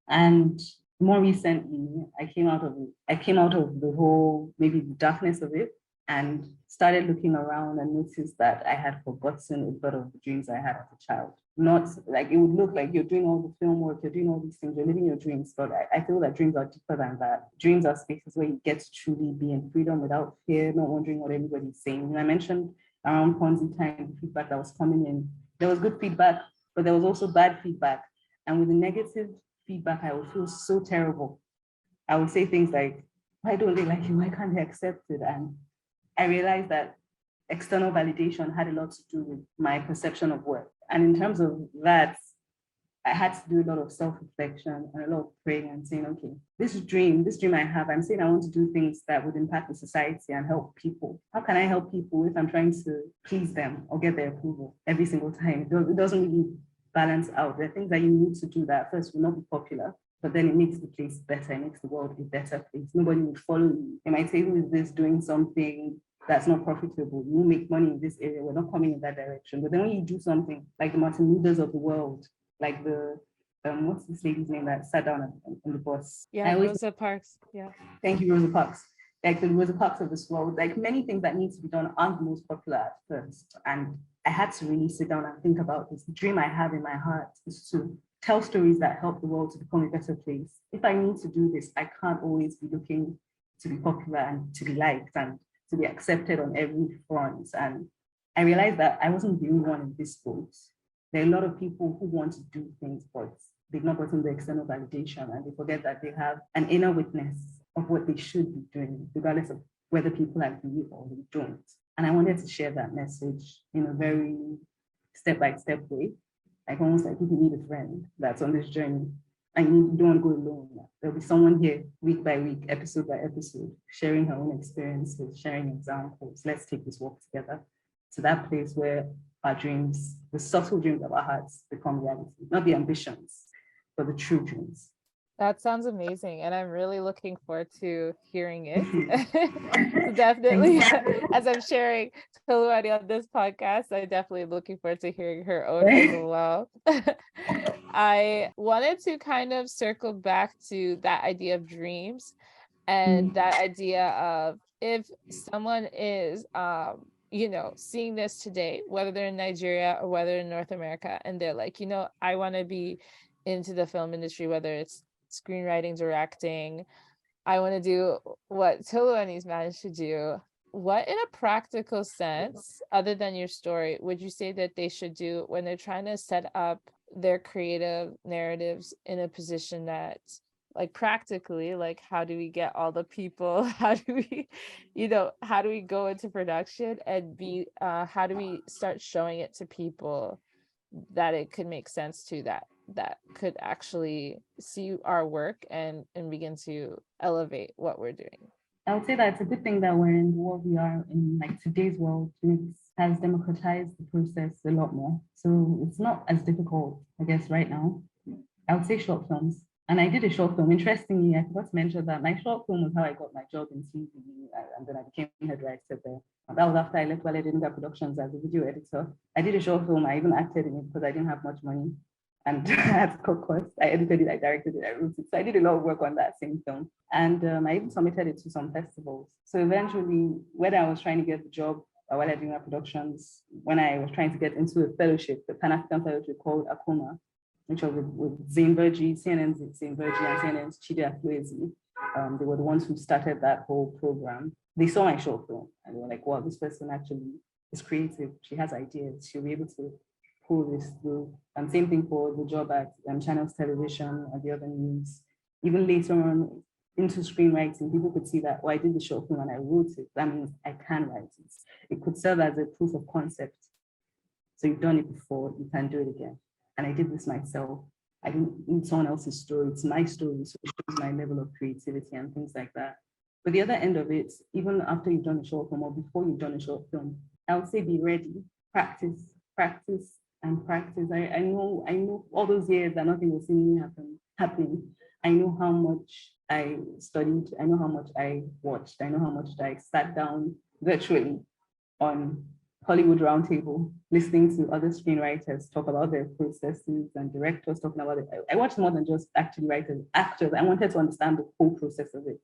And more recently, I came out of the whole, maybe the darkness of it, and started looking around and noticed that I had forgotten a lot of the dreams I had as a child. Not like it would look like you're doing all the film work, you're doing all these things, you're living your dreams, but I feel that dreams are deeper than that. Dreams are spaces where you get to truly be in freedom without fear, not wondering what everybody's saying. And I mentioned around Ponzi time, the feedback that was coming in. There was good feedback, but there was also bad feedback. And with the negative feedback, I would feel so terrible. I would say things like, why don't they like you? Why can't they accept it? And I realized that external validation had a lot to do with my perception of work. And in terms of that, I had to do a lot of self-reflection and a lot of praying and saying, okay, this dream I have, I'm saying I want to do things that would impact the society and help people. How can I help people if I'm trying to please them or get their approval every single time? It doesn't really balance out. There are things that you need to do that first will not be popular, but then it makes the place better, it makes the world a better place. Nobody would follow you. They might say, who is this doing something that's not profitable? You make money in this area, we're not coming in that direction. But then when you do something like the Martin Luthers of the world, like the, what's this lady's name that sat down on the bus? Yeah, Rosa Parks. Yeah. Thank you, Rosa Parks. Like the Rosa Parks of this world, like many things that need to be done aren't the most popular at first. And I had to really sit down and think about this. The dream I have in my heart is to tell stories that help the world to become a better place. If I need to do this, I can't always be looking to be popular and to be liked and to be accepted on every front. And I realized that I wasn't the only one in this boat. There are a lot of people who want to do things, but they've not gotten the external validation and they forget that they have an inner witness of what they should be doing, regardless of whether people agree or they don't. And I wanted to share that message in a very step-by-step way, like almost like if you need a friend that's on this journey and you don't go alone. There'll be someone here week by week, episode by episode, sharing her own experiences, sharing examples. Let's take this walk together to that place where our dreams, the subtle dreams of our hearts become reality, not the ambitions, but the true dreams. That sounds amazing. And I'm really looking forward to hearing it. So definitely, as I'm sharing Toluwani on this podcast, I'm definitely looking forward to hearing her own as well. I wanted to kind of circle back to that idea of dreams and that idea of if someone is, seeing this today, whether they're in Nigeria or whether in North America, and they're like, I want to be into the film industry, whether it's screenwriting, directing, I want to do what Toluwani's managed to do. What, in a practical sense, other than your story, would you say that they should do when they're trying to set up their creative narratives in a position that, like, practically, like, how do we get all the people, how do we go into production and how do we start showing it to people that it could make sense to that could actually see our work and begin to elevate what we're doing? I would say that it's a good thing that we're in the world we are in, like today's world makes has democratized the process a lot more. So it's not as difficult, I guess, right now. I would say short films. And I did a short film. Interestingly, I forgot to mention that my short film was how I got my job in TV, and then I became head writer there. And that was after I left Wale Dinga Productions as a video editor. I did a short film. I even acted in it because I didn't have much money. And I had to cut costs. I edited it, I directed it, I wrote it. So I did a lot of work on that same film. And I even submitted it to some festivals. So eventually, when I was trying to get the job while I doing productions, when I was trying to get into a fellowship, the Pan-African fellowship called Akuma, which was with Zane Verji, CNN's Zane Verji and CNN's Chidi Afluezi. They were the ones who started that whole program. They saw my short film and they were like, wow, this person actually is creative. She has ideas. She'll be able to pull this through. And same thing for the job at Channels Television and the other news. Even later on into screenwriting, people could see that, oh, I did the short film and I wrote it. That means I can write it. It could serve as a proof of concept. So you've done it before, you can do it again. And I did this myself. I didn't need someone else's story. It's my story, so it shows my level of creativity and things like that. But the other end of it, even after you've done a short film or before you've done a short film, I would say be ready, practice, and practice. I know all those years that nothing was seemingly happening. I know how much I studied. I know how much I watched. I know how much I sat down virtually on Hollywood Roundtable, listening to other screenwriters talk about their processes and directors talking about it. I watched more than just actually writers, actors. I wanted to understand the whole process of it.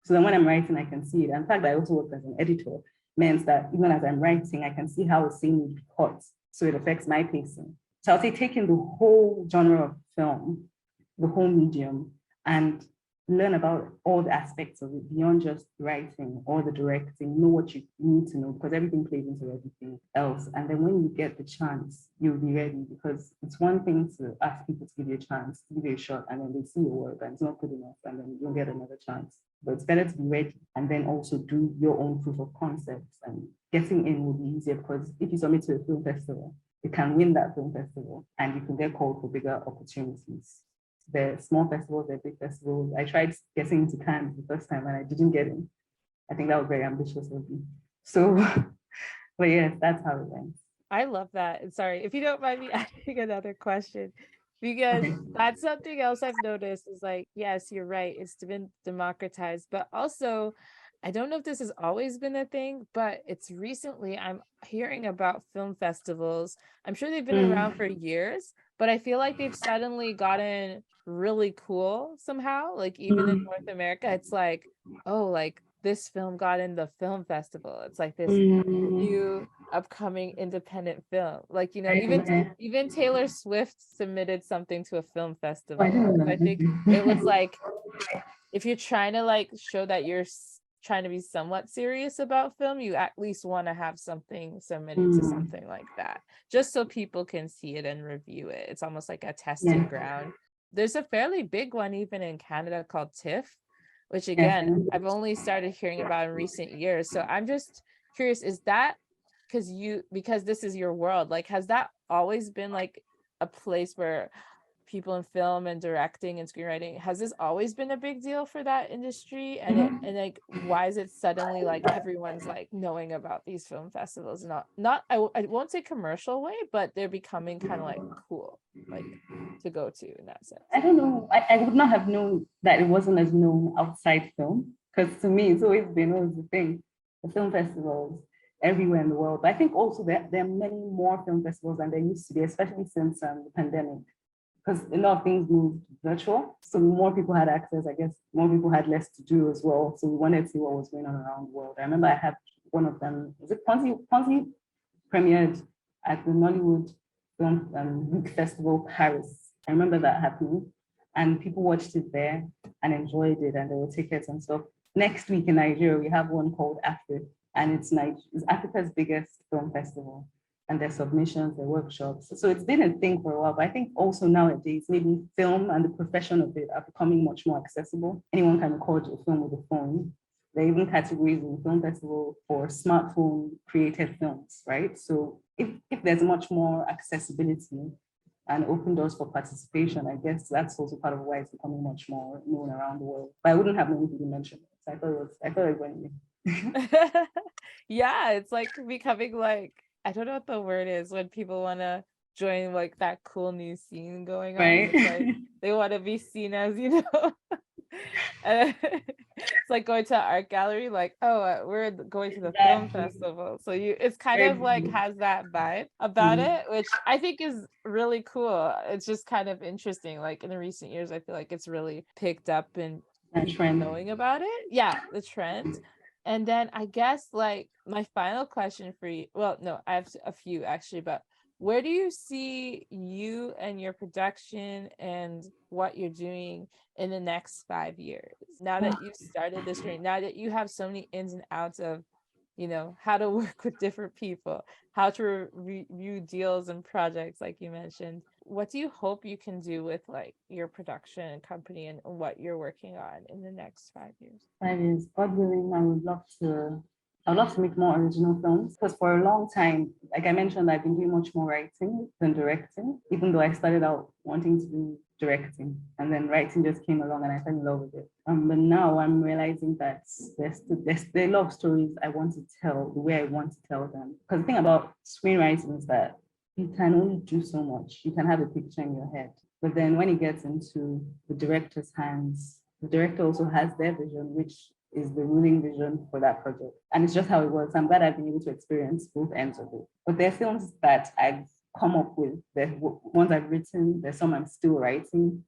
So then when I'm writing, I can see it. In fact, I also worked as an editor, means that even as I'm writing, I can see how a scene would be cut, so it affects my pacing. So I'll say taking the whole genre of film, the whole medium, and learn about all the aspects of it beyond just writing or the directing, know what you need to know, because everything plays into everything else. And then when you get the chance, you'll be ready, because it's one thing to ask people to give you a chance, to give you a shot, and then they see your work and it's not good enough, and then you don't get another chance. But it's better to be ready and then also do your own proof of concepts. And getting in will be easier, because if you submit to a film festival, you can win that film festival and you can get called for bigger opportunities. The small festivals, the big festivals. I tried getting into Cannes the first time and I didn't get in. I think that was very ambitious of me. So, but yes, that's how it went. I love that. And sorry, if you don't mind me asking another question, because that's something else I've noticed is like, yes, you're right. It's been democratized, but also, I don't know if this has always been a thing, but it's recently I'm hearing about film festivals. I'm sure they've been around for years, but I feel like they've suddenly gotten really cool somehow. Like even in North America, it's like, oh, like this film got in the film festival. It's like this new upcoming independent film. Like, you know, even Taylor Swift submitted something to a film festival. I think it was like, if you're trying to like show that you're trying to be somewhat serious about film, you at least want to have something submitted to something like that, just so people can see it and review it. It's almost like a testing ground. There's a fairly big one even in Canada called TIFF, which again, I've only started hearing about in recent years. So I'm just curious, is that because this is your world, like has that always been like a place where people in film and directing and screenwriting, has this always been a big deal for that industry? And like, why is it suddenly like everyone's like knowing about these film festivals? I won't say commercial way, but they're becoming kind of like cool, like to go to in that sense. I don't know. I would not have known that it wasn't as known outside film, because to me, it's always been always the thing. The film festivals everywhere in the world. But I think also that there are many more film festivals than there used to be, especially since the pandemic, because a lot of things moved virtual. So more people had access, I guess more people had less to do as well. So we wanted to see what was going on around the world. I remember I had one of them, was it Ponzi premiered at the Nollywood Film Week Festival, Paris. I remember that happening. And people watched it there and enjoyed it, and there were tickets and stuff. Next week in Nigeria, we have one called Africa, and it's Africa's biggest film festival. And their submissions, their workshops. So it's been a thing for a while, but I think also nowadays, maybe film and the profession of it are becoming much more accessible. Anyone can record a film with a phone. There are even categories in the film festival for smartphone created films, right? So if there's much more accessibility and open doors for participation, I guess that's also part of why it's becoming much more known around the world. But I wouldn't have known if you didn't mention it. So I thought it went. Yeah, it's like becoming like I don't know what the word is when people want to join like that cool new scene going on. Right. It's like they want to be seen as, and it's like going to an art gallery, like, oh, we're going to the film Exactly. festival. So it's kind Very of like true. has that vibe about Mhm. it, which I think is really cool. It's just kind of interesting. Like in the recent years, I feel like it's really picked up and That people trend. knowing about it. Yeah, the trend. And then I guess like my final question for you, well, no, I have a few actually, but where do you see you and your production and what you're doing in the next 5 years? Now that you've started this journey, now that you have so many ins and outs of, how to work with different people, how to review deals and projects, like you mentioned, what do you hope you can do with like your production company and what you're working on in the next 5 years? 5 years, God willing, I would love to make more original films because for a long time, like I mentioned, I've been doing much more writing than directing, even though I started out wanting to do directing and then writing just came along and I fell in love with it. But now I'm realizing that there are a lot of stories I want to tell the way I want to tell them. Because the thing about screenwriting is that you can only do so much. You can have a picture in your head. But then when it gets into the director's hands, the director also has their vision, which is the ruling vision for that project. And it's just how it works. I'm glad I've been able to experience both ends of it. But there are films that I've come up with, the ones I've written, there's some I'm still writing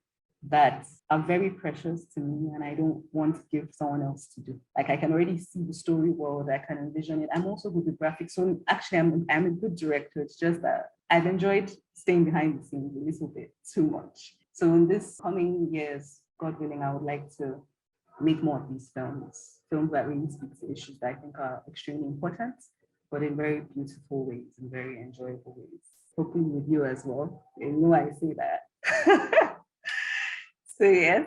that are very precious to me and I don't want to give someone else to do. Like I can already see the story world, I can envision it. I'm also good with graphics. So actually I'm a good director. It's just that I've enjoyed staying behind the scenes a little bit too much. So in this coming years, God willing, I would like to make more of these films that really speak to issues that I think are extremely important, but in very beautiful ways, in very enjoyable ways. Hopefully with you as well. You know I say that. So yes.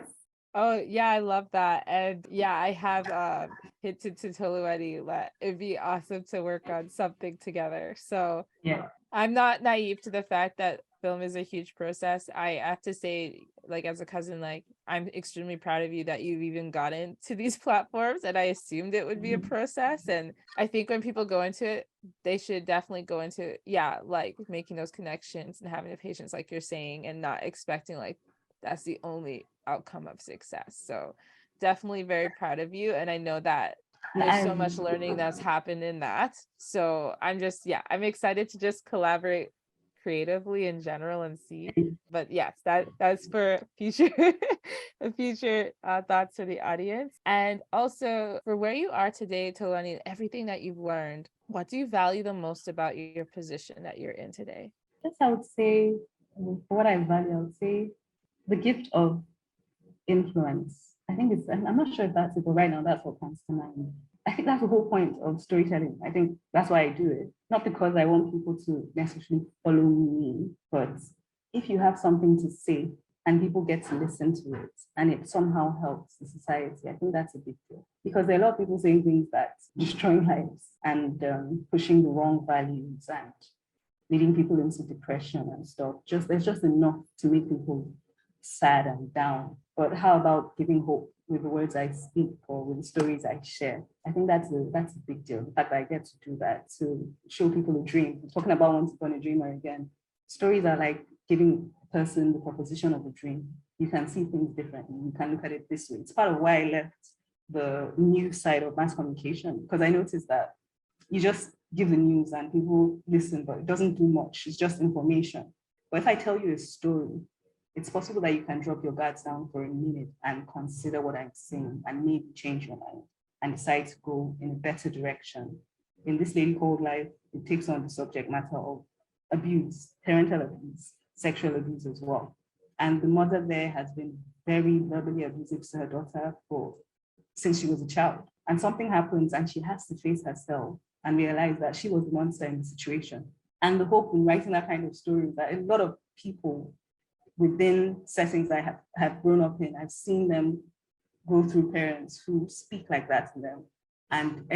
Oh yeah, I love that. And yeah, I have hinted to Toluwani that it'd be awesome to work on something together. So Yeah. I'm not naive to the fact that film is a huge process. I have to say, like as a cousin, like I'm extremely proud of you that you've even gotten to these platforms. And I assumed it would be a process. And I think when people go into it, they should definitely go into, yeah, like making those connections and having the patience, like you're saying, and not expecting like that's the only outcome of success. So definitely very proud of you. And I know that there's so much learning that's happened in that. So I'm excited to just collaborate creatively in general and see. But yes, that's for future future thoughts for the audience. And also for where you are today, Tolani, everything that you've learned, what do you value the most about your position that you're in today? Yes, I would say, for what I value, I would say the gift of influence. I think I'm not sure if that's it, but right now that's what comes to mind. I think that's the whole point of storytelling. I think that's why I do it. Not because I want people to necessarily follow me, but if you have something to say and people get to listen to it and it somehow helps the society, I think that's a big deal. Because there are a lot of people saying things that destroying lives and pushing the wrong values and leading people into depression and stuff. There's just enough to make people sad and down. But how about giving hope with the words I speak or with the stories I share? I think that's a big deal. The fact that I get to do that, to show people a dream. Talking about once upon a dreamer again. Stories are like giving a person the proposition of a dream. You can see things differently. You can look at it this way. It's part of why I left the news side of mass communication, because I noticed that you just give the news and people listen, but it doesn't do much. It's just information. But if I tell you a story, it's possible that you can drop your guards down for a minute and consider what I'm saying and maybe change your mind and decide to go in a better direction. In This Lady Called Life, it takes on the subject matter of abuse, parental abuse, sexual abuse as well. And the mother there has been very verbally abusive to her daughter since she was a child. And something happens and she has to face herself and realize that she was the monster in the situation. And the hope in writing that kind of story is that a lot of people within settings I have grown up in, I've seen them go through parents who speak like that to them. And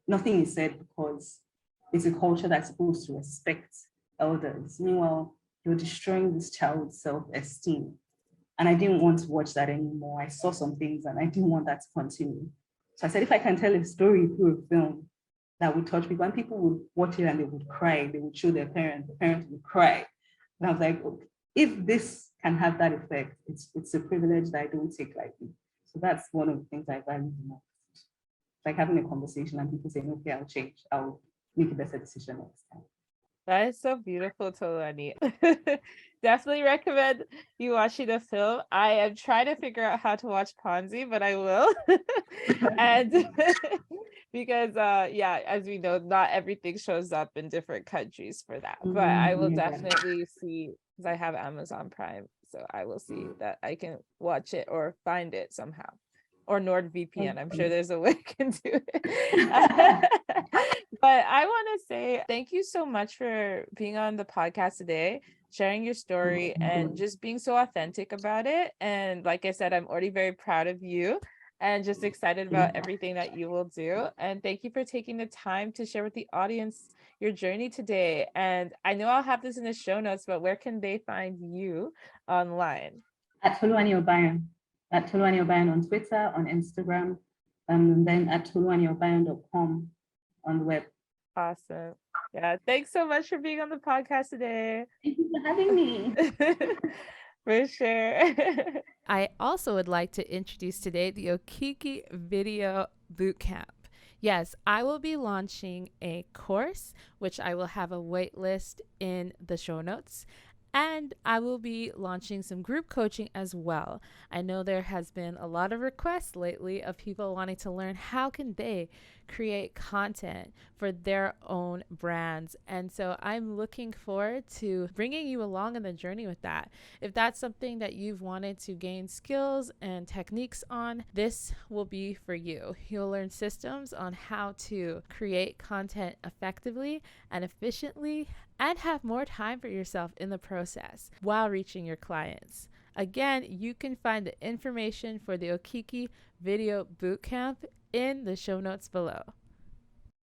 nothing is said because it's a culture that's supposed to respect elders. Meanwhile, you're destroying this child's self-esteem. And I didn't want to watch that anymore. I saw some things and I didn't want that to continue. So I said, if I can tell a story through a film, that would touch people. And people would watch it and they would cry. They would show their parents. The parents would cry. And I was like, okay, if this can have that effect, it's a privilege that I don't take lightly. So that's one of the things I value the most. Like having a conversation and people saying, okay, I'll change. I'll make a better decision next time. That is so beautiful, Toluwani. Definitely recommend you watching the film. I am trying to figure out how to watch Ponzi, but I will. And because yeah, as we know, not everything shows up in different countries for that. But I will definitely see, because I have Amazon Prime, so I will see that I can watch it or find it somehow. Or NordVPN. I'm sure there's a way I can do it. But I want to say thank you so much for being on the podcast today, sharing your story and just being so authentic about it. And like I said, I'm already very proud of you and just excited about everything that you will do. And thank you for taking the time to share with the audience your journey today. And I know I'll have this in the show notes, but where can they find you online? At Toluwani Obayan. At Toluwani Obayan on Twitter, on Instagram, and then at toluwaniobayan.com on the web. Awesome. Yeah, thanks so much for being on the podcast today. Thank you for having me. For sure. I also would like to introduce today the Okiki Video Bootcamp. Yes, I will be launching a course, which I will have a wait list in the show notes. And I will be launching some group coaching as well. I know there has been a lot of requests lately of people wanting to learn how can they create content for their own brands. And so I'm looking forward to bringing you along in the journey with that. If that's something that you've wanted to gain skills and techniques on, this will be for you. You'll learn systems on how to create content effectively and efficiently and have more time for yourself in the process while reaching your clients. Again, you can find the information for the Okiki Video Bootcamp in the show notes below.